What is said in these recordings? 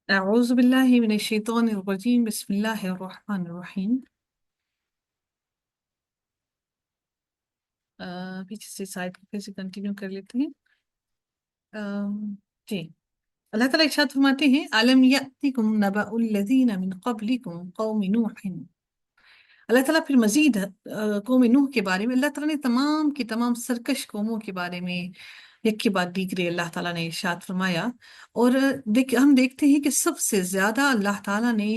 أعوذ بالله من الشيطان الرجيم بسم الله الرحمن الرحیم۔ پیچھے سے سائد کو پھر سے کنٹینیو کر لیتے ہیں۔ جی، اللہ تعالیٰ ارشاد فرماتے ہیں أَلَمْ يَأْتِكُمْ نَبَأُ الَّذِينَ مِنْ قَبْلِكُمْ قَوْمِ نُوحٍ۔ اللہ تعالیٰ پھر مزید قوم نوح کے بارے میں، اللہ تعالیٰ نے تمام کی تمام سرکش قوموں کے بارے میں ایک کے بعد دیگرے اللہ تعالیٰ نے ارشاد فرمایا۔ اور ہم دیکھتے ہیں کہ سب سے زیادہ اللہ تعالیٰ نے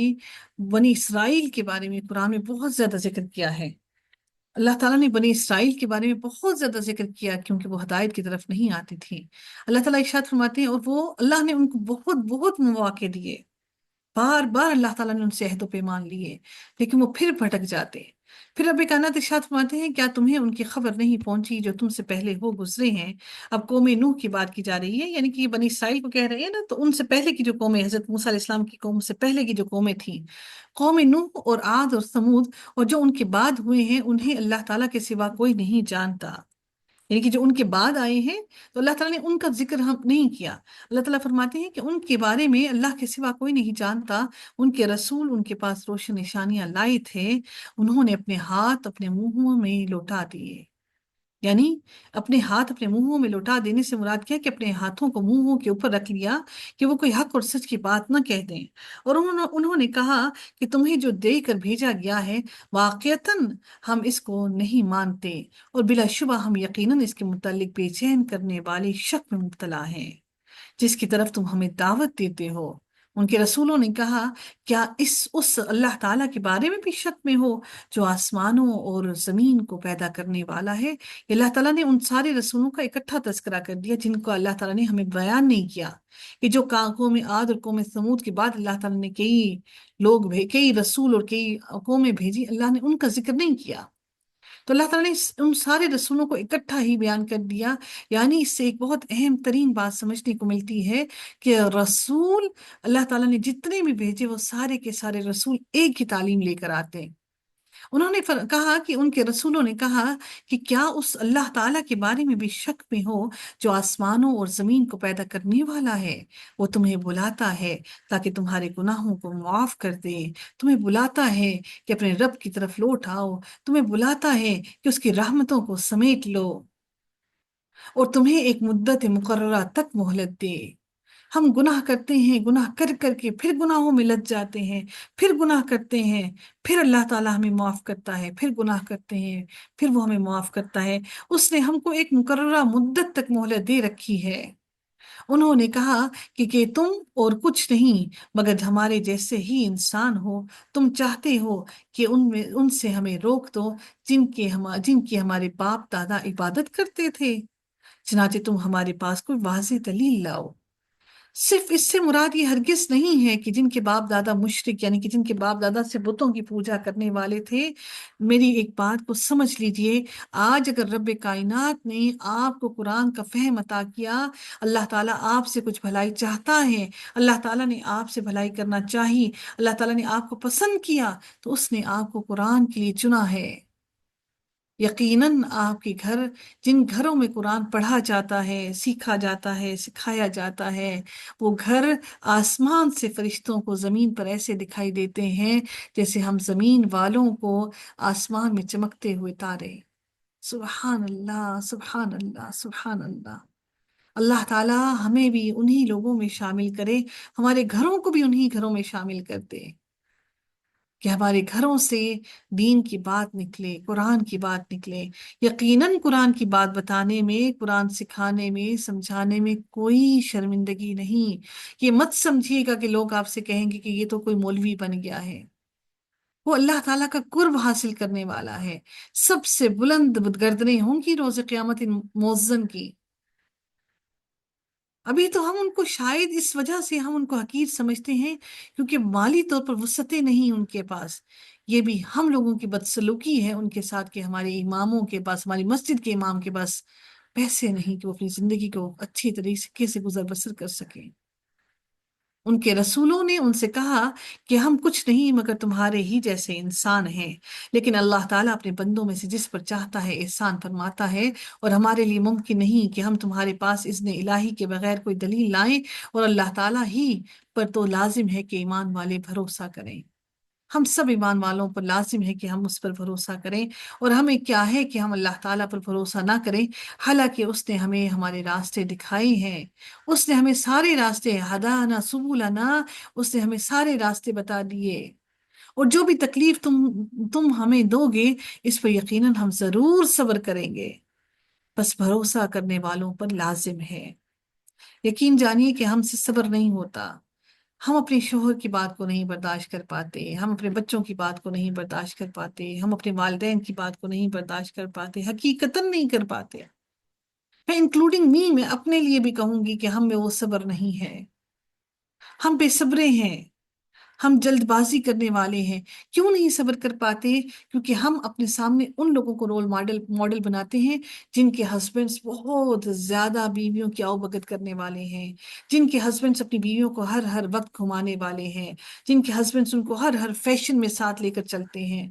بنی اسرائیل کے بارے میں قرآن میں بہت زیادہ ذکر کیا ہے۔ اللہ تعالیٰ نے بنی اسرائیل کے بارے میں بہت زیادہ ذکر کیا کیونکہ وہ ہدایت کی طرف نہیں آتی تھی۔ اللہ تعالیٰ ارشاد فرماتے ہیں اور وہ اللہ نے ان کو بہت بہت مواقع دیے، بار بار اللہ تعالیٰ نے ان سے عہد و پیمان لیے، لیکن وہ پھر بھٹک جاتے۔ پھر رب کائنات ارشاد فرماتے ہیں کیا تمہیں ان کی خبر نہیں پہنچی جو تم سے پہلے ہو گزرے ہیں۔ اب قوم نوح کی بات کی جا رہی ہے، یعنی کہ یہ بنی اسرائیل کو کہہ رہے ہیں نا، تو ان سے پہلے کی جو قومیں، حضرت موسیٰ علیہ السلام کی قوم سے پہلے کی جو قومیں تھیں، قوم نوح اور عاد اور ثمود، اور جو ان کے بعد ہوئے ہیں، انہیں اللہ تعالیٰ کے سوا کوئی نہیں جانتا۔ یعنی کہ جو ان کے بعد آئے ہیں تو اللہ تعالیٰ نے ان کا ذکر ہم نہیں کیا۔ اللہ تعالیٰ فرماتے ہیں کہ ان کے بارے میں اللہ کے سوا کوئی نہیں جانتا۔ ان کے رسول ان کے پاس روشن نشانیاں لائے تھے، انہوں نے اپنے ہاتھ اپنے منہوں میں لوٹا دیے۔ یعنی اپنے ہاتھ اپنے منہوں میں لوٹا دینے سے مراد کیا کہ اپنے ہاتھوں کو منہوں کے اوپر رکھ لیا کہ وہ کوئی حق اور سچ کی بات نہ کہہ دیں۔ اور انہوں نے کہا کہ تمہیں جو دے کر بھیجا گیا ہے واقعتاً ہم اس کو نہیں مانتے، اور بلا شبہ ہم یقیناً اس کے متعلق بے چین کرنے والے شک میں مبتلا ہیں جس کی طرف تم ہمیں دعوت دیتے ہو۔ ان کے رسولوں نے کہا کیا اس اللہ تعالیٰ کے بارے میں بھی شک میں ہو جو آسمانوں اور زمین کو پیدا کرنے والا ہے۔ اللہ تعالیٰ نے ان سارے رسولوں کا اکٹھا تذکرہ کر دیا جن کو اللہ تعالیٰ نے ہمیں بیان نہیں کیا، کہ جو قوم عاد اور قوم ثمود کے بعد اللہ تعالیٰ نے کئی رسول اور کئی قومیں بھیجی، اللہ نے ان کا ذکر نہیں کیا۔ تو اللہ تعالیٰ نے ان سارے رسولوں کو اکٹھا ہی بیان کر دیا۔ یعنی اس سے ایک بہت اہم ترین بات سمجھنے کو ملتی ہے کہ رسول اللہ تعالیٰ نے جتنے بھی بھیجے وہ سارے کے سارے رسول ایک ہی تعلیم لے کر آتے ہیں۔ انہوں نے کہا کہ ان کے رسولوں نے کہا کہ کیا اس اللہ تعالیٰ کے بارے میں بھی شک میں ہو جو آسمانوں اور زمین کو پیدا کرنے والا ہے۔ وہ تمہیں بلاتا ہے تاکہ تمہارے گناہوں کو معاف کر دے، تمہیں بلاتا ہے کہ اپنے رب کی طرف لوٹ آؤ، تمہیں بلاتا ہے کہ اس کی رحمتوں کو سمیٹ لو اور تمہیں ایک مدت مقررہ تک مہلت دے۔ ہم گناہ کرتے ہیں، گناہ کر کر کے پھر گناہوں میں لگ جاتے ہیں، پھر گناہ کرتے ہیں، پھر اللہ تعالیٰ ہمیں معاف کرتا ہے، پھر گناہ کرتے ہیں، پھر وہ ہمیں معاف کرتا ہے۔ اس نے ہم کو ایک مقررہ مدت تک مہلت دے رکھی ہے۔ انہوں نے کہا کہ تم اور کچھ نہیں مگر ہمارے جیسے ہی انسان ہو، تم چاہتے ہو کہ ان سے ہمیں روک دو جن کی ہمارے باپ دادا عبادت کرتے تھے، چنانچہ تم ہمارے پاس کوئی واضح دلیل لاؤ۔ صرف اس سے مراد یہ ہرگز نہیں ہے کہ جن کے باپ دادا مشرک، یعنی کہ جن کے باپ دادا سے بتوں کی پوجا کرنے والے تھے۔ میری ایک بات کو سمجھ لیجئے، آج اگر رب کائنات نے آپ کو قرآن کا فہم عطا کیا، اللہ تعالیٰ آپ سے کچھ بھلائی چاہتا ہے، اللہ تعالیٰ نے آپ سے بھلائی کرنا چاہی، اللہ تعالیٰ نے آپ کو پسند کیا تو اس نے آپ کو قرآن کے لیے چنا ہے۔ یقیناً آپ کے گھر، جن گھروں میں قرآن پڑھا جاتا ہے، سیکھا جاتا ہے، سکھایا جاتا ہے، وہ گھر آسمان سے فرشتوں کو زمین پر ایسے دکھائی دیتے ہیں جیسے ہم زمین والوں کو آسمان میں چمکتے ہوئے تارے۔ سبحان اللہ، سبحان اللہ، سبحان اللہ۔ اللہ تعالیٰ ہمیں بھی انہی لوگوں میں شامل کرے، ہمارے گھروں کو بھی انہی گھروں میں شامل کر دے کہ ہمارے گھروں سے دین کی بات نکلے، قرآن کی بات نکلے۔ یقیناً قرآن کی بات بتانے میں، قرآن سکھانے میں، سمجھانے میں کوئی شرمندگی نہیں۔ یہ مت سمجھیے گا کہ لوگ آپ سے کہیں گے کہ یہ تو کوئی مولوی بن گیا ہے۔ وہ اللہ تعالیٰ کا قرب حاصل کرنے والا ہے۔ سب سے بلند گردنیں ہوں گی روز قیامت ان مؤذن کی۔ ابھی تو ہم ان کو شاید اس وجہ سے ہم ان کو حقیر سمجھتے ہیں کیونکہ مالی طور پر وسعتیں نہیں ان کے پاس۔ یہ بھی ہم لوگوں کی بدسلوکی ہے ان کے ساتھ کہ ہمارے اماموں کے پاس، ہماری مسجد کے امام کے پاس پیسے نہیں کہ وہ اپنی زندگی کو اچھی طریقے سے گزر بسر کر سکیں۔ ان کے رسولوں نے ان سے کہا کہ ہم کچھ نہیں مگر تمہارے ہی جیسے انسان ہیں، لیکن اللہ تعالیٰ اپنے بندوں میں سے جس پر چاہتا ہے احسان فرماتا ہے، اور ہمارے لیے ممکن نہیں کہ ہم تمہارے پاس اذن الہی کے بغیر کوئی دلیل لائیں، اور اللہ تعالیٰ ہی پر تو لازم ہے کہ ایمان والے بھروسہ کریں۔ ہم سب ایمان والوں پر لازم ہے کہ ہم اس پر بھروسہ کریں، اور ہمیں کیا ہے کہ ہم اللہ تعالیٰ پر بھروسہ نہ کریں، حالانکہ اس نے ہمیں ہمارے راستے دکھائے ہیں۔ اس نے ہمیں سارے راستے، ہدانا سبلنا، اس نے ہمیں سارے راستے بتا دیے، اور جو بھی تکلیف تم ہمیں دو گے اس پر یقیناً ہم ضرور صبر کریں گے، بس بھروسہ کرنے والوں پر لازم ہے۔ یقین جانیے کہ ہم سے صبر نہیں ہوتا، ہم اپنے شوہر کی بات کو نہیں برداشت کر پاتے، ہم اپنے بچوں کی بات کو نہیں برداشت کر پاتے، ہم اپنے والدین کی بات کو نہیں برداشت کر پاتے، حقیقتاً نہیں کر پاتے۔ میں انکلوڈنگ میں اپنے لیے بھی کہوں گی کہ ہم میں وہ صبر نہیں ہے، ہم بے صبرے ہیں، ہم جلد بازی کرنے والے ہیں۔ کیوں نہیں صبر کر پاتے؟ کیونکہ ہم اپنے سامنے ان لوگوں کو رول ماڈل بناتے ہیں جن کے ہسبینڈز بہت زیادہ بیویوں کی آؤ بگت کرنے والے ہیں، جن کے ہسبینڈز اپنی بیویوں کو ہر وقت گھمانے والے ہیں، جن کے ہسبینڈز ان کو ہر فیشن میں ساتھ لے کر چلتے ہیں۔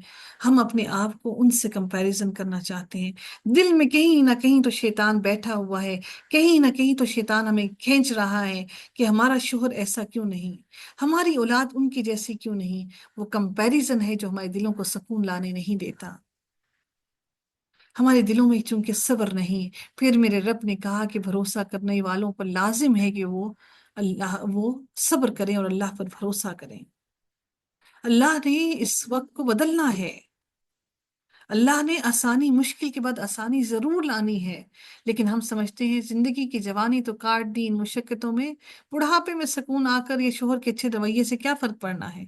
ہم اپنے آپ کو ان سے کمپیریزن کرنا چاہتے ہیں، دل میں کہیں نہ کہیں تو شیطان بیٹھا ہوا ہے، کہیں نہ کہیں تو شیطان ہمیں کھینچ رہا ہے کہ ہمارا شوہر ایسا کیوں نہیں، ہماری اولاد ان کی جیسی کیوں نہیں۔ وہ کمپیریزن ہے جو ہمارے دلوں کو سکون لانے نہیں دیتا۔ ہمارے دلوں میں چونکہ صبر نہیں، پھر میرے رب نے کہا کہ بھروسہ کرنے والوں پر لازم ہے کہ وہ صبر کریں اور اللہ پر بھروسہ کریں۔ اللہ نے اس وقت کو بدلنا ہے، اللہ نے آسانی، مشکل کے بعد آسانی ضرور لانی ہے، لیکن ہم سمجھتے ہیں زندگی کی جوانی تو کاٹ دی ان مشقتوں میں، بڑھاپے میں سکون آ کر یہ شوہر کے اچھے رویے سے کیا فرق پڑنا ہے۔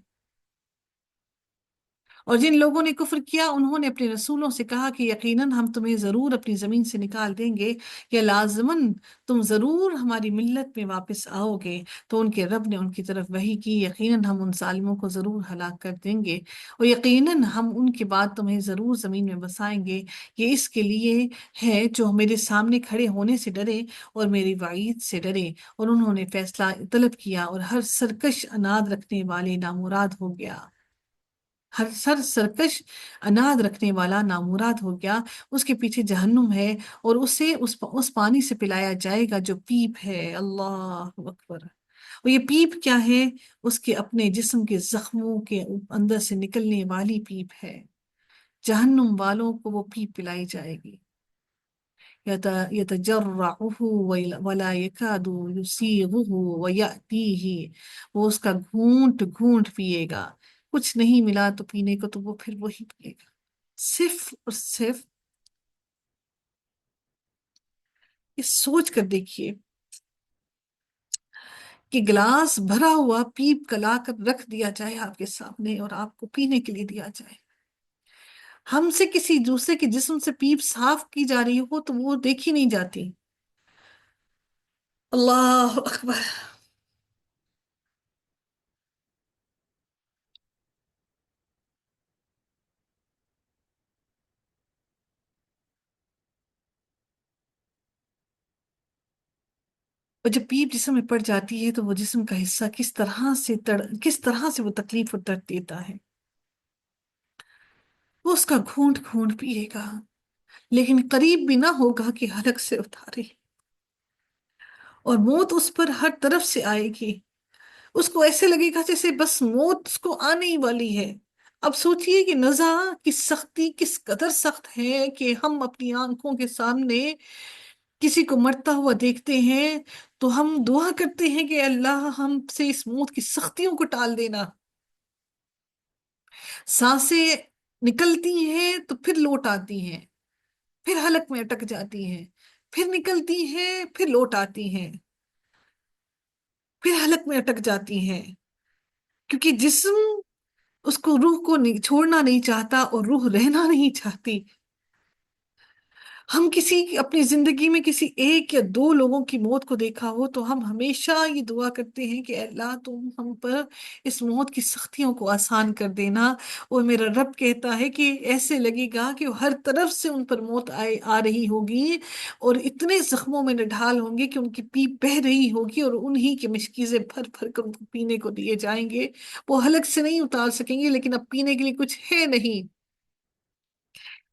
اور جن لوگوں نے کفر کیا انہوں نے اپنے رسولوں سے کہا کہ یقیناً ہم تمہیں ضرور اپنی زمین سے نکال دیں گے، یا لازماً تم ضرور ہماری ملت میں واپس آؤ گے۔ تو ان کے رب نے ان کی طرف وحی کی، یقیناً ہم ان ظالموں کو ضرور ہلاک کر دیں گے، اور یقیناً ہم ان کے بعد تمہیں ضرور زمین میں بسائیں گے۔ یہ اس کے لیے ہے جو میرے سامنے کھڑے ہونے سے ڈرے اور میری وعید سے ڈرے، اور انہوں نے فیصلہ طلب کیا، اور ہر سرکش اناد رکھنے والے نامراد ہو گیا۔ ہر سرکش اناد رکھنے والا نامراد ہو گیا، اس کے پیچھے جہنم ہے، اور اسے اس پانی سے پلایا جائے گا جو پیپ ہے۔ اللہ اکبر! اور یہ پیپ کیا ہے؟ اس کے اپنے جسم کے زخموں کے اندر سے نکلنے والی پیپ ہے۔ جہنم والوں کو وہ پیپ پلائی جائے گی۔ يتجرعه ولا يكاد يسيغه ويأتيه، وہ اس کا گھونٹ گھونٹ پیے گا، کچھ نہیں ملا تو پینے کو تو وہ پھر وہی پیے گا۔ صرف اور صرف یہ سوچ کر دیکھیے کہ گلاس بھرا ہوا پیپ کا لا کر رکھ دیا جائے آپ کے سامنے اور آپ کو پینے کے لیے دیا جائے، ہم سے کسی دوسرے کے جسم سے پیپ صاف کی جا رہی ہو تو وہ دیکھی نہیں جاتی۔ اللہ اکبر! اور جب پیپ جسم میں پڑ جاتی ہے تو وہ جسم کا حصہ کس طرح سے وہ تکلیف اور درد دیتا ہے، وہ اس کا گھونٹ گھونٹ پیے گا، لیکن قریب بھی نہ ہوگا کہ حلق سے اتارے، اور موت اس پر ہر طرف سے آئے گی، اس کو ایسے لگے گا جیسے بس موت اس کو آنے ہی والی ہے۔ اب سوچئے کہ نزا کی سختی کس قدر سخت ہے کہ ہم اپنی آنکھوں کے سامنے کسی کو مرتا ہوا دیکھتے ہیں تو ہم دعا کرتے ہیں کہ اللہ ہم سے اس موت کی سختیوں کو ٹال دینا۔ سانسیں نکلتی ہیں تو پھر لوٹ آتی ہیں، پھر حلق میں اٹک جاتی ہیں، پھر نکلتی ہیں، پھر لوٹ آتی ہیں، پھر حلق میں اٹک جاتی ہیں، کیونکہ جسم اس کو، روح کو چھوڑنا نہیں چاہتا اور روح رہنا نہیں چاہتی۔ ہم کسی اپنی زندگی میں کسی ایک یا دو لوگوں کی موت کو دیکھا ہو تو ہم ہمیشہ یہ دعا کرتے ہیں کہ اے اللہ تم ہم پر اس موت کی سختیوں کو آسان کر دینا۔ اور میرا رب کہتا ہے کہ ایسے لگے گا کہ ہر طرف سے ان پر موت آ رہی ہوگی، اور اتنے زخموں میں نڈھال ہوں گے کہ ان کی پیپ بہہ رہی ہوگی، اور انہی کے مشکیزیں بھر بھر کر ان کو پینے کو دیے جائیں گے۔ وہ حلق سے نہیں اتار سکیں گے، لیکن اب پینے کے لیے کچھ ہے نہیں۔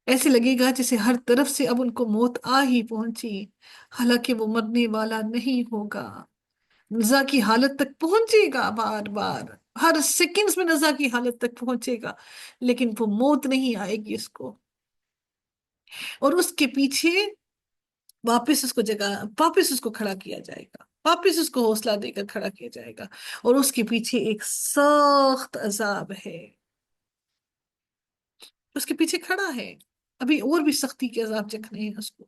ایسے لگے گا جیسے ہر طرف سے اب ان کو موت آ ہی پہنچی، حالانکہ وہ مرنے والا نہیں ہوگا۔ نزا کی حالت تک پہنچے گا، بار بار ہر سیکنڈز میں نزا کی حالت تک پہنچے گا، لیکن وہ موت نہیں آئے گی اس کو۔ اور اس کے پیچھے واپس اس کو جگہ، واپس اس کو کھڑا کیا جائے گا، واپس اس کو حوصلہ دے کر کھڑا کیا جائے گا، اور اس کے پیچھے ایک سخت عذاب ہے، اس کے پیچھے کھڑا ہے۔ ابھی اور بھی سختی کے عذاب چکھنے ہیں اس کو۔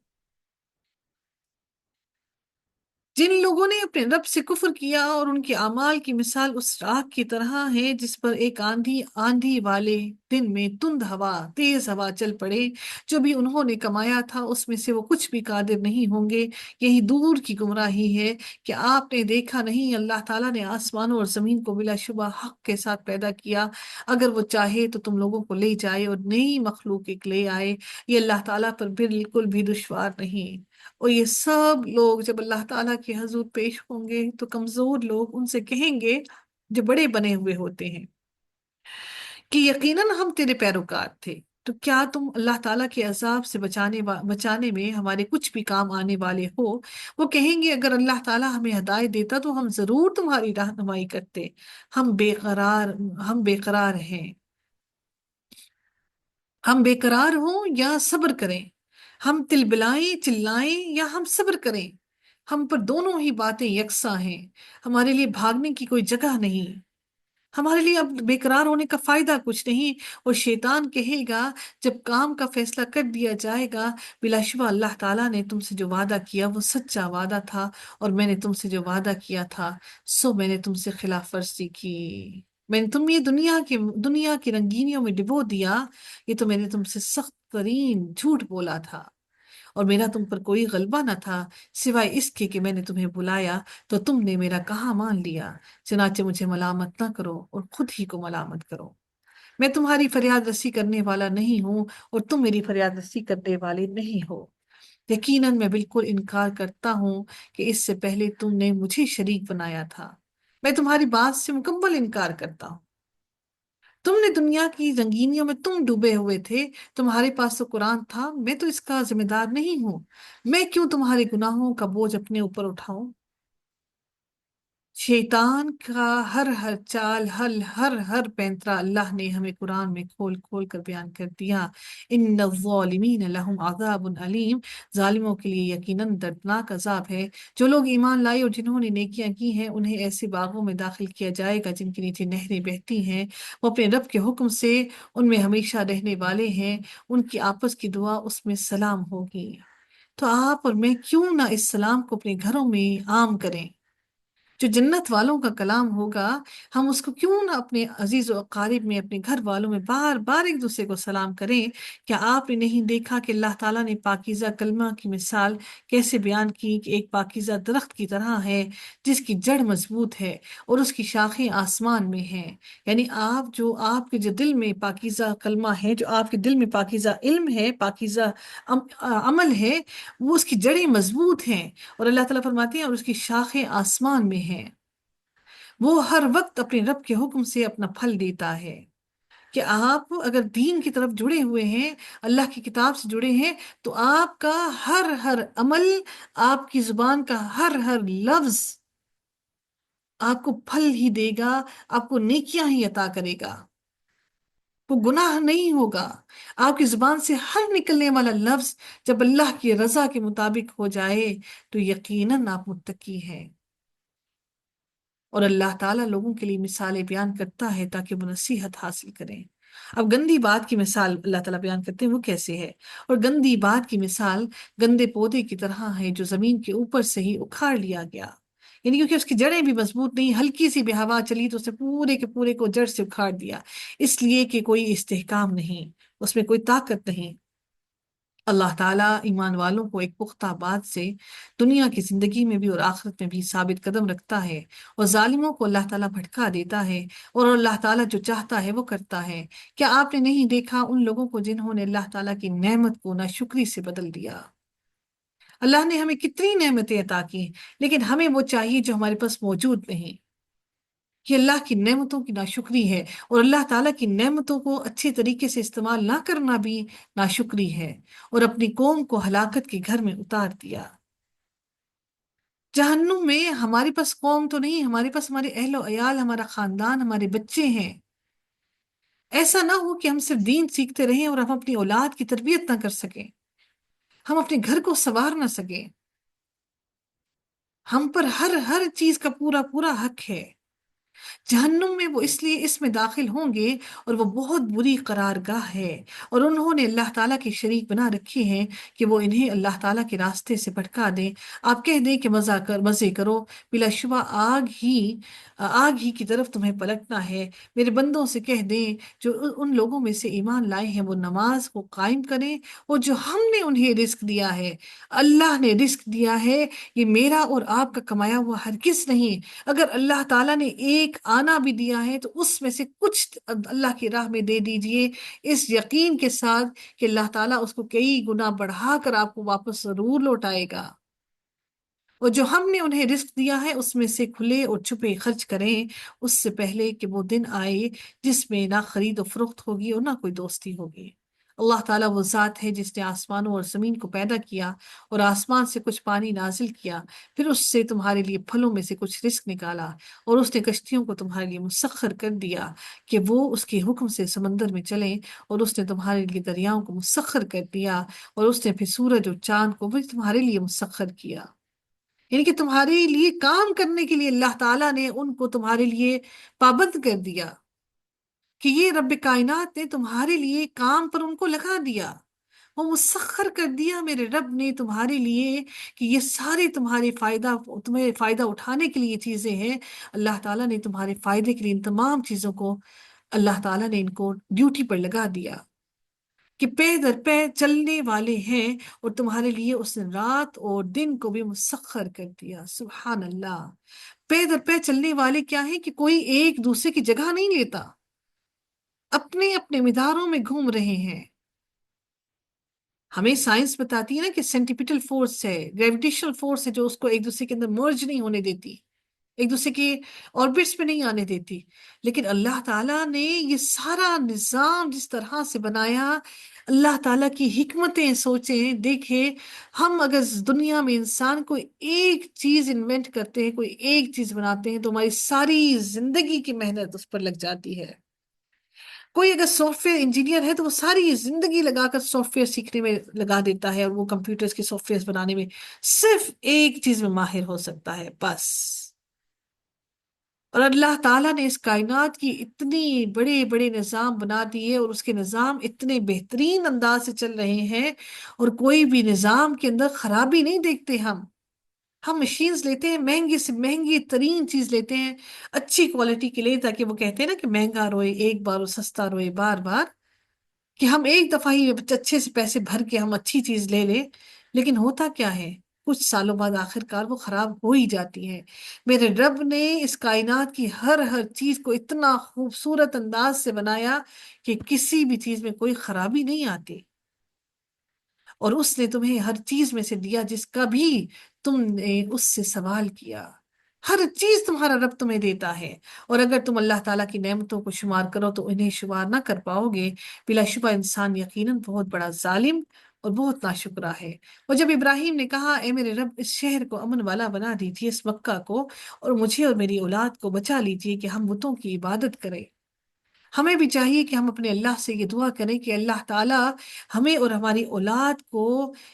جن لوگوں نے اپنے رب سے کفر کیا اور ان کے اعمال کی مثال اس راکھ کی طرح ہے جس پر ایک آندھی والے دن میں تند ہوا، تیز ہوا چل پڑے، جو بھی انہوں نے کمایا تھا اس میں سے وہ کچھ بھی قادر نہیں ہوں گے۔ یہی دور کی گمراہی ہے کہ آپ نے دیکھا نہیں اللہ تعالیٰ نے آسمانوں اور زمین کو بلا شبہ حق کے ساتھ پیدا کیا۔ اگر وہ چاہے تو تم لوگوں کو لے جائے اور نئی مخلوق ایک لے آئے، یہ اللہ تعالیٰ پر بالکل بھی دشوار نہیں۔ اور یہ سب لوگ جب اللہ تعالیٰ کے حضور پیش ہوں گے تو کمزور لوگ ان سے کہیں گے جو بڑے بنے ہوئے ہوتے ہیں کہ یقیناً ہم تیرے پیروکار تھے، تو کیا تم اللہ تعالیٰ کے عذاب سے بچانے میں ہمارے کچھ بھی کام آنے والے ہو؟ وہ کہیں گے اگر اللہ تعالیٰ ہمیں ہدایت دیتا تو ہم ضرور تمہاری رہنمائی کرتے۔ ہم بے قرار ہیں، ہم بے قرار ہوں یا صبر کریں، ہم تلبلائیں چلائیں یا ہم صبر کریں، ہم پر دونوں ہی باتیں یکساں ہیں، ہمارے لیے بھاگنے کی کوئی جگہ نہیں، ہمارے لیے اب بے قرار ہونے کا فائدہ کچھ نہیں۔ اور شیطان کہے گا جب کام کا فیصلہ کر دیا جائے گا، بلا شبہ اللہ تعالیٰ نے تم سے جو وعدہ کیا وہ سچا وعدہ تھا، اور میں نے تم سے جو وعدہ کیا تھا سو میں نے تم سے خلاف ورزی کی، میں نے تم یہ دنیا کی رنگینیوں میں ڈبو دیا، یہ تو میں نے تم سے سخت ترین جھوٹ بولا تھا، اور میرا تم پر کوئی غلبہ نہ تھا سوائے اس کے کہ میں نے تمہیں بلایا تو تم نے میرا کہا مان لیا، چنانچہ مجھے ملامت نہ کرو اور خود ہی کو ملامت کرو۔ میں تمہاری فریاد رسی کرنے والا نہیں ہوں اور تم میری فریاد رسی کرنے والے نہیں ہو۔ یقیناً میں بالکل انکار کرتا ہوں کہ اس سے پہلے تم نے مجھے شریک بنایا تھا، میں تمہاری بات سے مکمل انکار کرتا ہوں۔ تم نے دنیا کی رنگینیوں میں تم ڈوبے ہوئے تھے، تمہارے پاس تو قرآن تھا، میں تو اس کا ذمہ دار نہیں ہوں، میں کیوں تمہارے گناہوں کا بوجھ اپنے اوپر اٹھاؤں؟ شیطان کا ہر چال، ہر پینترا اللہ نے ہمیں قرآن میں کھول کھول کر بیان کر دیا۔ ان الظالمین لہم عذاب علیم، ظالموں کے لیے یقیناً دردناک عذاب ہے۔ جو لوگ ایمان لائے اور جنہوں نے نیکیاں کی ہیں انہیں ایسے باغوں میں داخل کیا جائے گا جن کے نیچے نہریں بہتی ہیں، وہ اپنے رب کے حکم سے ان میں ہمیشہ رہنے والے ہیں، ان کی آپس کی دعا اس میں سلام ہوگی۔ تو آپ اور میں کیوں نہ اس سلام کو اپنے گھروں میں عام کریں؟ جو جنت والوں کا کلام ہوگا، ہم اس کو کیوں نہ اپنے عزیز و اقارب میں، اپنے گھر والوں میں بار بار ایک دوسرے کو سلام کریں۔ کیا آپ نے نہیں دیکھا کہ اللہ تعالیٰ نے پاکیزہ کلمہ کی مثال کیسے بیان کی کہ ایک پاکیزہ درخت کی طرح ہے جس کی جڑ مضبوط ہے اور اس کی شاخیں آسمان میں ہیں؟ یعنی آپ کے جو دل میں پاکیزہ کلمہ ہے، جو آپ کے دل میں پاکیزہ علم ہے، پاکیزہ عمل ہے، وہ اس کی جڑیں مضبوط ہیں، اور اللہ تعالیٰ فرماتے ہیں اور اس کی شاخیں آسمان میں ہیں، وہ ہر وقت اپنے رب کے حکم سے اپنا پھل دیتا ہے۔ کہ آپ اگر دین کی طرف جڑے ہوئے ہیں، اللہ کی کتاب سے جڑے ہیں، تو آپ کا ہر عمل، آپ کی زبان کا ہر لفظ آپ کو پھل ہی دے گا، آپ کو نیکیاں ہی عطا کرے گا، وہ گناہ نہیں ہوگا۔ آپ کی زبان سے ہر نکلنے والا لفظ جب اللہ کی رضا کے مطابق ہو جائے تو یقیناً آپ متقی ہیں۔ اور اللہ تعالیٰ لوگوں کے لیے مثالیں بیان کرتا ہے تاکہ وہ نصیحت حاصل کریں۔ اب گندی بات کی مثال اللہ تعالیٰ بیان کرتے ہیں وہ کیسے ہے؟ اور گندی بات کی مثال گندے پودے کی طرح ہے جو زمین کے اوپر سے ہی اکھاڑ لیا گیا، یعنی کیونکہ اس کی جڑیں بھی مضبوط نہیں، ہلکی سی بھی ہوا چلی تو اسے پورے کے پورے کو جڑ سے اکھاڑ دیا، اس لیے کہ کوئی استحکام نہیں، اس میں کوئی طاقت نہیں۔ اللہ تعالیٰ ایمان والوں کو ایک پختہ بات سے دنیا کی زندگی میں بھی اور آخرت میں بھی ثابت قدم رکھتا ہے، اور ظالموں کو اللہ تعالیٰ بھٹکا دیتا ہے، اور اللہ تعالیٰ جو چاہتا ہے وہ کرتا ہے۔ کیا آپ نے نہیں دیکھا ان لوگوں کو جنہوں نے اللہ تعالیٰ کی نعمت کو ناشکری سے بدل دیا؟ اللہ نے ہمیں کتنی نعمتیں عطا کی، لیکن ہمیں وہ چاہیے جو ہمارے پاس موجود نہیں۔ یہ اللہ کی نعمتوں کی ناشکری ہے، اور اللہ تعالیٰ کی نعمتوں کو اچھے طریقے سے استعمال نہ کرنا بھی ناشکری ہے، اور اپنی قوم کو ہلاکت کے گھر میں اتار دیا۔ جہنم میں ہمارے پاس قوم تو نہیں، ہمارے پاس ہمارے اہل و عیال، ہمارا خاندان، ہمارے بچے ہیں۔ ایسا نہ ہو کہ ہم صرف دین سیکھتے رہیں اور ہم اپنی اولاد کی تربیت نہ کر سکیں، ہم اپنے گھر کو سنوار نہ سکیں۔ ہم پر ہر چیز کا پورا پورا حق ہے۔ جہنم میں وہ اس لیے اس میں داخل ہوں گے، اور وہ بہت بری قرارگاہ ہے، اور انہوں نے اللہ تعالیٰ کے شریک بنا رکھے ہیں کہ وہ انہیں اللہ تعالیٰ کے راستے سے بھٹکا دیں۔ آپ کہہ دیں کہ مزے کرو، بلا شبہ آگ ہی کی طرف تمہیں پلٹنا ہے۔ میرے بندوں سے کہہ دیں جو ان لوگوں میں سے ایمان لائے ہیں وہ نماز کو قائم کریں، اور جو ہم نے انہیں رزق دیا ہے، اللہ نے رزق دیا ہے، یہ میرا اور آپ کا کمایا ہوا ہرگز نہیں۔ اگر اللہ تعالیٰ نے ایک آنا بھی دیا ہے تو اس میں سے کچھ اللہ کی راہ میں دے دیجئے، اس یقین کے ساتھ کہ اللہ تعالیٰ اس کو کئی گنا بڑھا کر آپ کو واپس ضرور لوٹائے گا۔ اور جو ہم نے انہیں رزق دیا ہے اس میں سے کھلے اور چھپے خرچ کریں، اس سے پہلے کہ وہ دن آئے جس میں نہ خرید و فروخت ہوگی اور نہ کوئی دوستی ہوگی۔ اللہ تعالیٰ وہ ذات ہے جس نے آسمانوں اور زمین کو پیدا کیا، اور آسمان سے کچھ پانی نازل کیا، پھر اس سے تمہارے لیے پھلوں میں سے کچھ رزق نکالا، اور اس نے کشتیوں کو تمہارے لیے مسخر کر دیا کہ وہ اس کے حکم سے سمندر میں چلیں، اور اس نے تمہارے لیے دریاؤں کو مسخر کر دیا، اور اس نے پھر سورج اور چاند کو بھی تمہارے لیے مسخر کیا۔ یعنی کہ تمہارے لیے کام کرنے کے لیے اللہ تعالیٰ نے ان کو تمہارے لیے پابند کر دیا، کہ یہ رب کائنات نے تمہارے لیے کام پر ان کو لگا دیا، وہ مسخر کر دیا میرے رب نے تمہارے لیے، کہ یہ سارے تمہیں فائدہ اٹھانے کے لیے چیزیں ہیں۔ اللہ تعالیٰ نے تمہارے فائدے کے لیے ان تمام چیزوں کو، اللہ تعالیٰ نے ان کو ڈیوٹی پر لگا دیا کہ پے در پے چلنے والے ہیں، اور تمہارے لیے اس نے رات اور دن کو بھی مسخر کر دیا۔ سبحان اللہ! پے در پے چلنے والے کیا ہیں کہ کوئی ایک دوسرے کی جگہ نہیں لیتا، اپنے اپنے مداروں میں گھوم رہے ہیں۔ ہمیں سائنس بتاتی ہے نا کہ سینٹیپیٹل فورس ہے، گریویٹیشنل فورس ہے جو اس کو ایک دوسرے کے اندر مرج نہیں ہونے دیتی، ایک دوسرے کے آربٹس میں نہیں آنے دیتی۔ لیکن اللہ تعالیٰ نے یہ سارا نظام جس طرح سے بنایا، اللہ تعالیٰ کی حکمتیں سوچیں دیکھیں۔ ہم اگر دنیا میں انسان کوئی ایک چیز انوینٹ کرتے ہیں، کوئی ایک چیز بناتے ہیں، تو ہماری ساری زندگی کی محنت اس پر لگ جاتی ہے۔ کوئی اگر سافٹ ویئر انجینئر ہے تو وہ ساری زندگی لگا کر سافٹ ویئر سیکھنے میں لگا دیتا ہے، اور وہ کمپیوٹرز کے سافٹ ویئر بنانے میں صرف ایک چیز میں ماہر ہو سکتا ہے بس۔ اور اللہ تعالیٰ نے اس کائنات کی اتنی بڑے بڑے نظام بنا دیے، اور اس کے نظام اتنے بہترین انداز سے چل رہے ہیں، اور کوئی بھی نظام کے اندر خرابی نہیں دیکھتے ہم مشینز لیتے ہیں، مہنگی سے مہنگی ترین چیز لیتے ہیں اچھی کوالٹی کے لیے، تاکہ وہ کہتے ہیں نا کہ مہنگا روئے ایک بار اور سستا روئے بار بار، کہ ہم ایک دفعہ ہی اچھے سے پیسے بھر کے ہم اچھی چیز لے لیں۔ لیکن ہوتا کیا ہے، کچھ سالوں بعد آخر کار وہ خراب ہو ہی جاتی ہے۔ میرے رب نے اس کائنات کی ہر چیز کو اتنا خوبصورت انداز سے بنایا کہ کسی بھی چیز میں کوئی خرابی نہیں آتی، اور اس نے تمہیں ہر چیز میں سے دیا جس کا بھی تم نے اس سے سوال کیا۔ ہر چیز تمہارا رب تمہیں دیتا ہے، اور اگر تم اللہ تعالیٰ کی نعمتوں کو شمار کرو تو انہیں شمار نہ کر پاؤ گے۔ بلا شبہ انسان یقیناً بہت بڑا ظالم اور بہت ناشکرا ہے۔ اور جب ابراہیم نے کہا اے میرے رب اس شہر کو امن والا بنا دیجیے، اس مکہ کو، اور مجھے اور میری اولاد کو بچا لیجیے کہ ہم بتوں کی عبادت کریں، ہمیں بھی چاہیے کہ ہم اپنے اللہ سے یہ دعا کریں کہ اللہ تعالیٰ ہمیں اور ہماری اولاد کو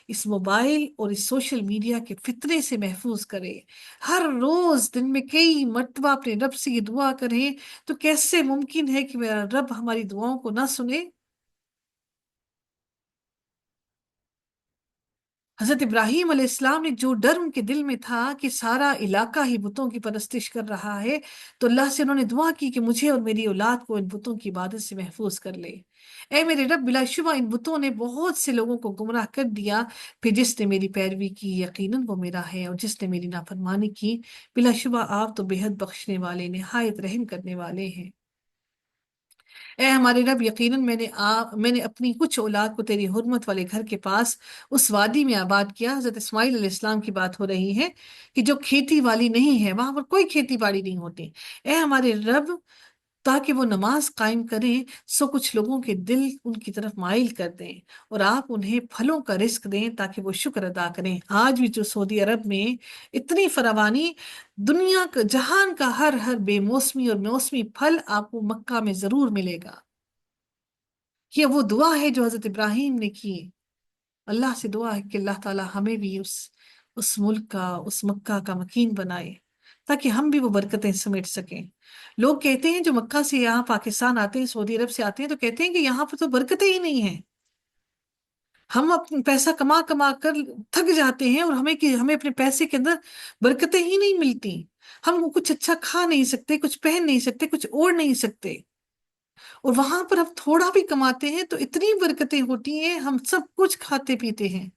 اس موبائل اور اس سوشل میڈیا کے فتنے سے محفوظ کرے۔ ہر روز دن میں کئی مرتبہ اپنے رب سے یہ دعا کریں، تو کیسے ممکن ہے کہ میرا رب ہماری دعاؤں کو نہ سنے؟ حضرت ابراہیم علیہ السلام نے جو ڈر ان کے دل میں تھا کہ سارا علاقہ ہی بتوں کی پرستش کر رہا ہے، تو اللہ سے انہوں نے دعا کی کہ مجھے اور میری اولاد کو ان بتوں کی عبادت سے محفوظ کر لے۔ اے میرے رب، بلا شبہ ان بتوں نے بہت سے لوگوں کو گمراہ کر دیا، پھر جس نے میری پیروی کی یقیناً وہ میرا ہے، اور جس نے میری نافرمانی کی بلا شبہ آپ تو بے حد بخشنے والے، نہایت رحم کرنے والے ہیں۔ اے ہمارے رب، یقیناً میں نے اپنی کچھ اولاد کو تیری حرمت والے گھر کے پاس اس وادی میں آباد کیا۔ حضرت اسماعیل علیہ السلام کی بات ہو رہی ہے کہ جو کھیتی والی نہیں ہے، وہاں پر کوئی کھیتی باڑی نہیں ہوتی۔ اے ہمارے رب، تاکہ وہ نماز قائم کریں، سو کچھ لوگوں کے دل ان کی طرف مائل کر دیں، اور آپ انہیں پھلوں کا رزق دیں تاکہ وہ شکر ادا کریں۔ آج بھی جو سعودی عرب میں اتنی فراوانی، دنیا کا، جہان کا ہر ہر بے موسمی اور موسمی پھل آپ کو مکہ میں ضرور ملے گا۔ یہ وہ دعا ہے جو حضرت ابراہیم نے کی۔ اللہ سے دعا ہے کہ اللہ تعالی ہمیں بھی اس ملک کا، اس مکہ کا مکین بنائے، تاکہ ہم بھی وہ برکتیں سمیٹ سکیں۔ لوگ کہتے ہیں جو مکہ سے یہاں پاکستان آتے ہیں، سعودی عرب سے آتے ہیں، تو کہتے ہیں کہ یہاں پر تو برکتیں ہی نہیں ہیں۔ ہم اپنا پیسہ کما کما کر تھک جاتے ہیں، اور ہمیں اپنے پیسے کے اندر برکتیں ہی نہیں ملتی۔ ہم کچھ اچھا کھا نہیں سکتے، کچھ پہن نہیں سکتے، کچھ اوڑھ نہیں سکتے، اور وہاں پر ہم تھوڑا بھی کماتے ہیں تو اتنی برکتیں ہوتی ہیں، ہم سب کچھ کھاتے پیتے ہیں۔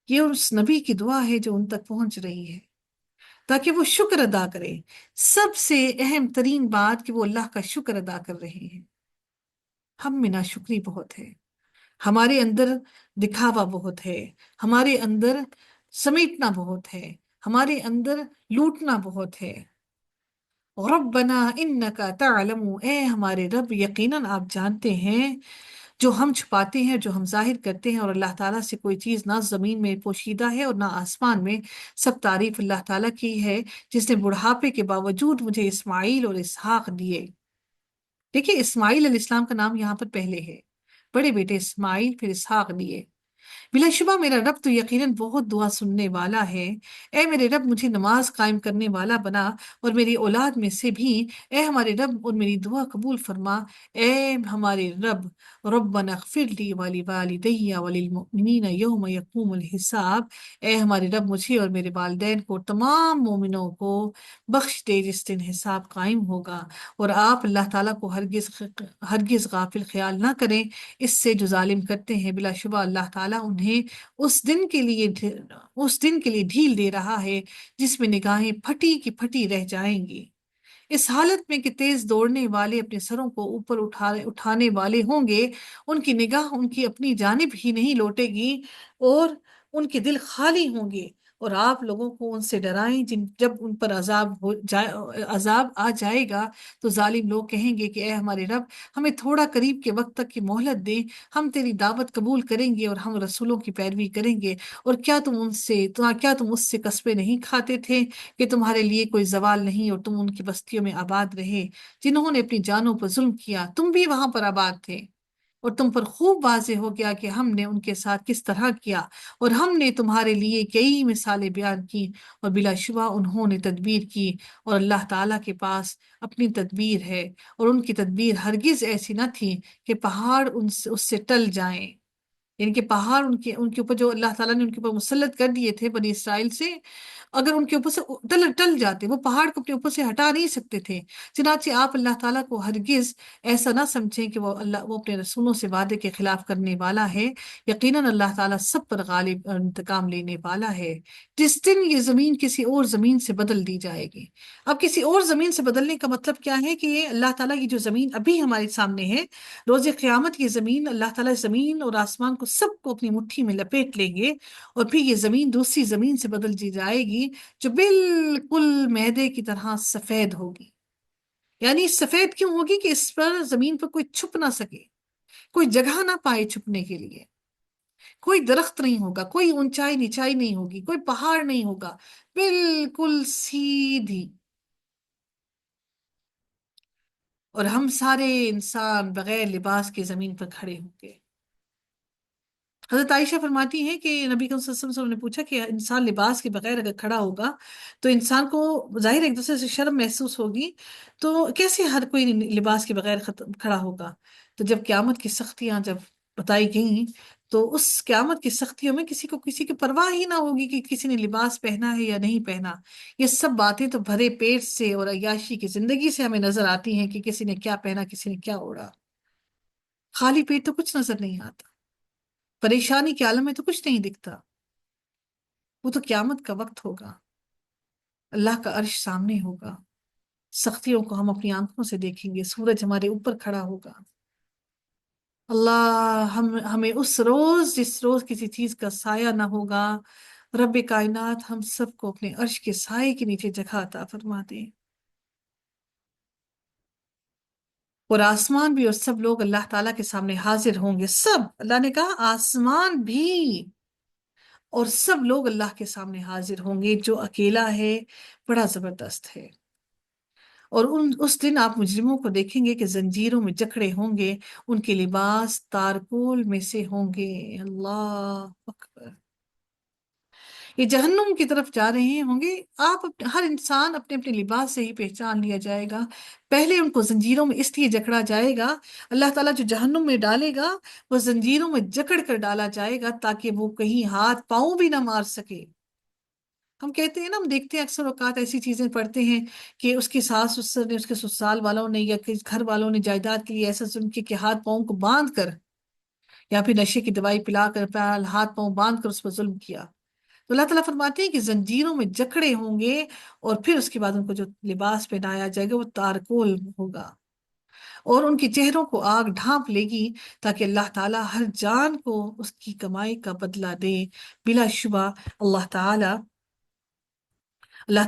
یہ اس نبی کی دعا ہے جو ان تک پہنچ رہی ہے، تاکہ وہ شکر ادا کرے۔ سب سے اہم ترین بات کہ وہ اللہ کا شکر ادا کر رہے ہیں۔ ہم میں ناشکری بہت ہے، ہمارے اندر دکھاوا بہت ہے، ہمارے اندر سمیٹنا بہت ہے، ہمارے اندر لوٹنا بہت ہے۔ ربنا انکا تعلم، اے ہمارے رب، یقیناً آپ جانتے ہیں جو ہم چھپاتے ہیں، جو ہم ظاہر کرتے ہیں، اور اللہ تعالیٰ سے کوئی چیز نہ زمین میں پوشیدہ ہے اور نہ آسمان میں۔ سب تعریف اللہ تعالیٰ کی ہے، جس نے بڑھاپے کے باوجود مجھے اسماعیل اور اسحاق دیے۔ دیکھیے، اسماعیل علیہ السلام کا نام یہاں پر پہلے ہے، بڑے بیٹے اسماعیل، پھر اسحاق دیے۔ بلا شبہ میرا رب تو یقیناً بہت دعا سننے والا ہے۔ اے میرے رب، مجھے نماز قائم کرنے والا بنا، اور میری اولاد میں سے بھی اے ہمارے رب اور میری دعا قبول فرما۔ اے ہمارے رب، ربنا اغفر لی ولوالدی وللمؤمنین یوم یقوم الحساب، اے ہمارے رب، مجھے اور میرے والدین کو، تمام مومنوں کو بخش دے جس دن حساب قائم ہوگا، اور آپ اللہ تعالیٰ کو ہرگز غافل خیال نہ کریں اس سے جو ظالم کرتے ہیں۔ بلا شبہ اللہ تعالیٰ انہیں اس دن کے لیے ڈھیل دے رہا ہے جس میں نگاہیں پھٹی کی پھٹی رہ جائیں گی، اس حالت میں کہ تیز دوڑنے والے اپنے سروں کو اوپر اٹھانے والے ہوں گے، ان کی نگاہ ان کی اپنی جانب ہی نہیں لوٹے گی، اور ان کے دل خالی ہوں گے۔ اور آپ لوگوں کو ان سے ڈرائیں جب ان پر عذاب آ جائے گا، تو ظالم لوگ کہیں گے کہ اے ہمارے رب، ہمیں تھوڑا قریب کے وقت تک کی مہلت دے، ہم تیری دعوت قبول کریں گے اور ہم رسولوں کی پیروی کریں گے۔ اور کیا تم اس سے قسمیں نہیں کھاتے تھے کہ تمہارے لیے کوئی زوال نہیں، اور تم ان کی بستیوں میں آباد رہے جنہوں نے اپنی جانوں پر ظلم کیا، تم بھی وہاں پر آباد تھے، اور تم پر خوب واضح ہو گیا کہ ہم نے ان کے ساتھ کس طرح کیا، اور ہم نے تمہارے لیے کئی مثالیں بیان کی، اور بلا شبہ انہوں نے تدبیر کی، اور اللہ تعالیٰ کے پاس اپنی تدبیر ہے، اور ان کی تدبیر ہرگز ایسی نہ تھی کہ پہاڑ اس سے ٹل جائیں۔ یعنی کہ پہاڑ ان کے اوپر جو اللہ تعالیٰ نے ان کے اوپر مسلط کر دیے تھے بنی اسرائیل سے، اگر ان کے اوپر سے ٹل جاتے، وہ پہاڑ کو اپنے اوپر سے ہٹا نہیں سکتے تھے۔ چنانچہ آپ اللہ تعالیٰ کو ہرگز ایسا نہ سمجھیں کہ وہ اپنے رسولوں سے وعدے کے خلاف کرنے والا ہے۔ یقیناً اللہ تعالیٰ سب پر غالب اور انتقام لینے والا ہے۔ جس دن یہ زمین کسی اور زمین سے بدل دی جائے گی۔ اب کسی اور زمین سے بدلنے کا مطلب کیا ہے کہ یہ اللہ تعالیٰ کی جو زمین ابھی ہمارے سامنے ہے، روز قیامت یہ زمین، اللہ تعالیٰ زمین اور آسمان کو سب کو اپنی مٹھی میں لپیٹ لیں گے، اور پھر یہ زمین دوسری زمین سے بدل دی جائے گی جو بالکل میدے کی طرح سفید ہوگی۔ یعنی سفید کیوں ہوگی؟ کہ اس پر زمین پر کوئی چھپ نہ سکے، کوئی جگہ نہ پائے چھپنے کے لیے، کوئی درخت نہیں ہوگا، کوئی اونچائی نیچائی نہیں ہوگی، کوئی پہاڑ نہیں ہوگا، بالکل سیدھی۔ اور ہم سارے انسان بغیر لباس کے زمین پر کھڑے ہوں گے۔ حضرت عائشہ فرماتی ہیں کہ نبی صلی اللہ علیہ وسلم نے پوچھا کہ انسان لباس کے بغیر اگر کھڑا ہوگا تو انسان کو ظاہر ایک دوسرے سے شرم محسوس ہوگی، تو کیسے ہر کوئی لباس کے بغیر کھڑا ہوگا؟ تو جب قیامت کی سختیاں جب بتائی گئی، تو اس قیامت کی سختیوں میں کسی کو کسی کی پرواہ ہی نہ ہوگی کہ کسی نے لباس پہنا ہے یا نہیں پہنا۔ یہ سب باتیں تو بھرے پیٹ سے اور عیاشی کی زندگی سے ہمیں نظر آتی ہیں کہ کسی نے کیا پہنا، کسی نے کیا اوڑھا۔ خالی پیٹ تو کچھ نظر نہیں آتا، پریشانی کے عالم میں تو کچھ نہیں دکھتا۔ وہ تو قیامت کا وقت ہوگا، اللہ کا عرش سامنے ہوگا، سختیوں کو ہم اپنی آنکھوں سے دیکھیں گے، سورج ہمارے اوپر کھڑا ہوگا۔ اللہ ہمیں اس روز جس روز کسی چیز کا سایہ نہ ہوگا، رب کائنات ہم سب کو اپنے عرش کے سائے کے نیچے جگہ عطا فرما دے۔ اور آسمان بھی اور سب لوگ اللہ تعالیٰ کے سامنے حاضر ہوں گے، سب، اللہ نے کہا آسمان بھی اور سب لوگ اللہ کے سامنے حاضر ہوں گے۔ جو اکیلا ہے بڑا زبردست ہے۔ اور اس دن آپ مجرموں کو دیکھیں گے کہ زنجیروں میں جکڑے ہوں گے، ان کے لباس تارکول میں سے ہوں گے۔ اللہ اکبر! یہ جہنم کی طرف جا رہے ہوں گے۔ آپ ہر انسان اپنے اپنے لباس سے ہی پہچان لیا جائے گا۔ پہلے ان کو زنجیروں میں اس لیے جکڑا جائے گا، اللہ تعالیٰ جو جہنم میں ڈالے گا وہ زنجیروں میں جکڑ کر ڈالا جائے گا تاکہ وہ کہیں ہاتھ پاؤں بھی نہ مار سکے۔ ہم کہتے ہیں نا، ہم دیکھتے ہیں اکثر اوقات ایسی چیزیں پڑھتے ہیں کہ اس کی ساس سسر نے، اس کے سسرال والوں نے یا گھر والوں نے جائیداد کے لیے ایسا ظلم کیا کہ ہاتھ پاؤں کو باندھ کر یا پھر نشے کی دوائی پلا کر ہاتھ پاؤں باندھ کر اس پر ظلم کیا۔ تو اللہ تعالیٰ فرماتے ہیں کہ زنجیروں میں جکڑے ہوں گے، اور پھر اس کے بعد ان کو جو لباس پہنایا جائے گا وہ تارکول ہوگا، اور ان کے چہروں کو آگ ڈھانپ لے گی تاکہ اللہ تعالیٰ ہر جان کو اس کی کمائی کا بدلہ دے۔ بلا شبہ اللہ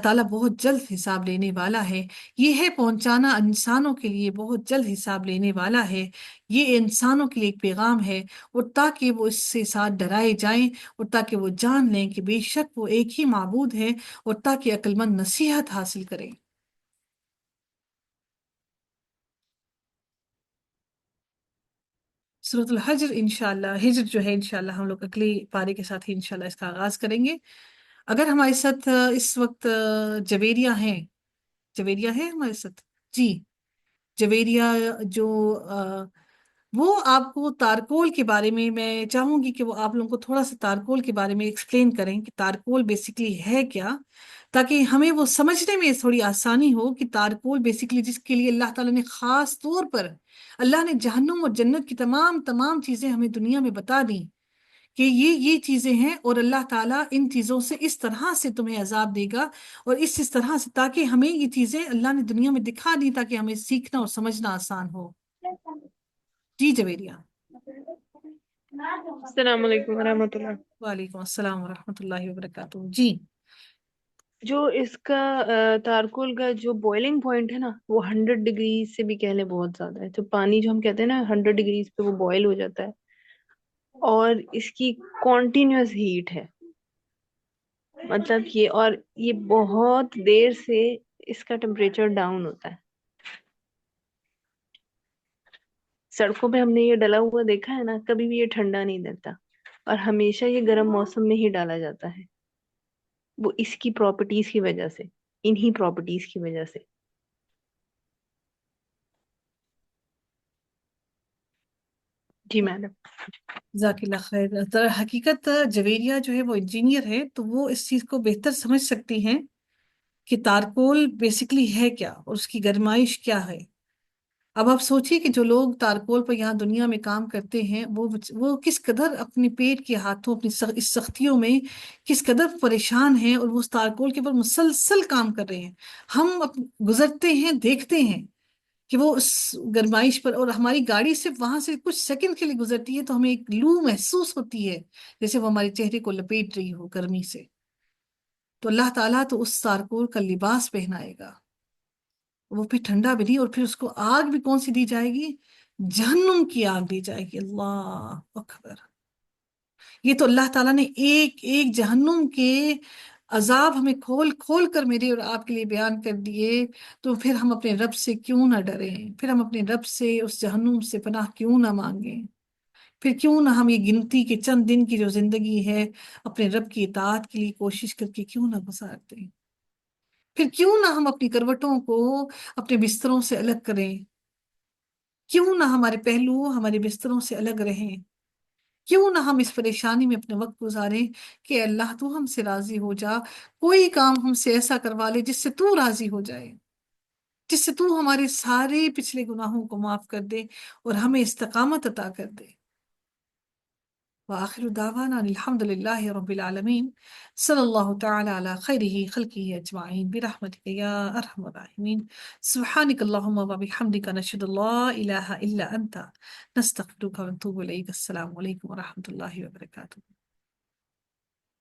تعالیٰ بہت جلد حساب لینے والا ہے۔ یہ ہے پہنچانا انسانوں کے لیے، بہت جلد حساب لینے والا ہے۔ یہ انسانوں کے لیے ایک پیغام ہے، اور تاکہ وہ اس سے ساتھ ڈرائے جائیں، اور تاکہ وہ جان لیں کہ بے شک وہ ایک ہی معبود ہے، اور تاکہ عقل مند نصیحت حاصل کریں۔ سورۃ الحجر انشاءاللہ، ہجر جو ہے انشاءاللہ ہم لوگ اگلی پارے کے ساتھ ہی انشاءاللہ اس کا آغاز کریں گے۔ اگر ہمارے ساتھ اس وقت جویریہ ہیں، جویریہ ہے ہمارے ساتھ؟ جی، جویریہ جو وہ آپ کو تارکول کے بارے میں چاہوں گی کہ وہ آپ لوگوں کو تھوڑا سا تارکول کے بارے میں ایکسپلین کریں کہ تارکول بیسیکلی ہے کیا، تاکہ ہمیں وہ سمجھنے میں تھوڑی آسانی ہو کہ تارکول بیسیکلی جس کے لیے اللہ تعالیٰ نے خاص طور پر، اللہ نے جہنم اور جنت کی تمام تمام چیزیں ہمیں دنیا میں بتا دیں کہ یہ چیزیں ہیں، اور اللہ تعالیٰ ان چیزوں سے اس طرح سے تمہیں عذاب دے گا، اور اس طرح سے، تاکہ ہمیں یہ چیزیں اللہ نے دنیا میں دکھا دی تاکہ ہمیں سیکھنا اور سمجھنا آسان ہو۔ جی جویریہ۔ السلام علیکم ورحمۃ اللہ۔ وعلیکم السلام ورحمۃ اللہ وبرکاتہ۔ جی جو اس کا تارکول کا جو بوائلنگ پوائنٹ ہے نا، وہ 100 ڈگری سے بھی کہہ لیں بہت زیادہ ہے۔ جو پانی جو ہم کہتے ہیں نا 100 ڈگری پہ وہ بوائل ہو جاتا ہے، اور اس کی کنٹینیوس ہیٹ ہے، مطلب یہ، اور یہ بہت دیر سے اس کا ٹمپریچر ڈاؤن ہوتا ہے۔ سڑکوں پہ ہم نے یہ ڈلا ہوا دیکھا ہے نا، کبھی بھی یہ ٹھنڈا نہیں رہتا، اور ہمیشہ یہ گرم موسم میں ہی ڈالا جاتا ہے، وہ اس کی پراپرٹیز کی وجہ سے، انہی پراپرٹیز کی وجہ سے۔ جی میڈم۔ جزاک اللہ خیر۔ حقیقت جویریہ جو ہے وہ انجینئر ہے، تو وہ اس چیز کو بہتر سمجھ سکتی ہیں کہ تارکول بیسیکلی ہے کیا اور اس کی گرمائش کیا ہے۔ اب آپ سوچیے کہ جو لوگ تارکول پر یہاں دنیا میں کام کرتے ہیں، وہ کس قدر اپنے پیٹ کے ہاتھوں اپنی اس سختیوں میں کس قدر پریشان ہیں، اور وہ اس تارکول کے اوپر مسلسل کام کر رہے ہیں۔ ہم گزرتے ہیں، دیکھتے ہیں کہ وہ اس گرمائش پر، اور ہماری گاڑی صرف وہاں سے کچھ سیکنڈ کے لیے گزرتی ہے تو ہمیں ایک لو محسوس ہوتی ہے، جیسے وہ ہمارے چہرے کو لپیٹ رہی ہو گرمی سے۔ تو اللہ تعالیٰ تو اس تارکول کا لباس پہنائے گا، وہ پھر ٹھنڈا بھی نہیں، اور پھر اس کو آگ بھی کون سی دی جائے گی؟ جہنم کی آگ دی جائے گی۔ اللہ اکبر! یہ تو اللہ تعالیٰ نے ایک ایک جہنم کے عذاب ہمیں کھول کھول کر میرے اور آپ کے لیے بیان کر دیے، تو پھر ہم اپنے رب سے کیوں نہ ڈریں؟ پھر ہم اپنے رب سے اس جہنم سے پناہ کیوں نہ مانگیں؟ پھر کیوں نہ ہم یہ گنتی کے چند دن کی جو زندگی ہے اپنے رب کی اطاعت کے لیے کوشش کر کے کیوں نہ گزار دیں؟ پھر کیوں نہ ہم اپنی کروٹوں کو اپنے بستروں سے الگ کریں؟ کیوں نہ ہمارے پہلو ہمارے بستروں سے الگ رہیں؟ کیوں نہ ہم اس پریشانی میں اپنے وقت گزاریں کہ اللہ تو ہم سے راضی ہو جا، کوئی کام ہم سے ایسا کروا لے جس سے تو راضی ہو جائے، جس سے تو ہمارے سارے پچھلے گناہوں کو معاف کر دے اور ہمیں استقامت عطا کر دے۔ وآخر دعوانا الحمد للہ رب العالمین، صلی اللہ تعالی علی خیرہ خلقہ اجمعین برحمتک یا ارحم الراحمین۔ سبحانک اللہم وبحمدک، نشہد ان لا الہ الا انت، نستغفرک ونتوب الیک۔ السلام علیکم ورحمۃ اللہ وبرکاتہ۔